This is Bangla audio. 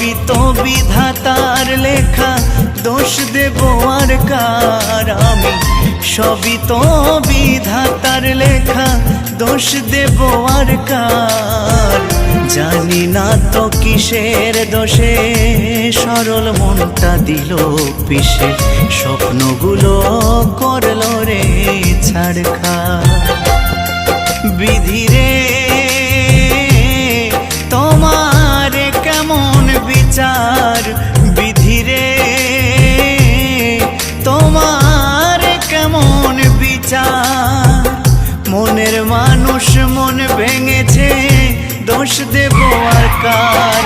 সবই তো বিধাতার লেখা, দোষ দেব আর কার আমি? সবই তো বিধাতার লেখা, দোষ দেব আর কার? জানি না তো কিসের দোষে সরল মনটা দিল পিষে, স্বপ্নগুলো করলো রে ছাড়খাড়। বিধি রে তোমার কেমন বিচার, বিধি রে তোমার কেমন বিচার? মনের মানুষ মন ভেঙেছে, দোষ দেব আর কার?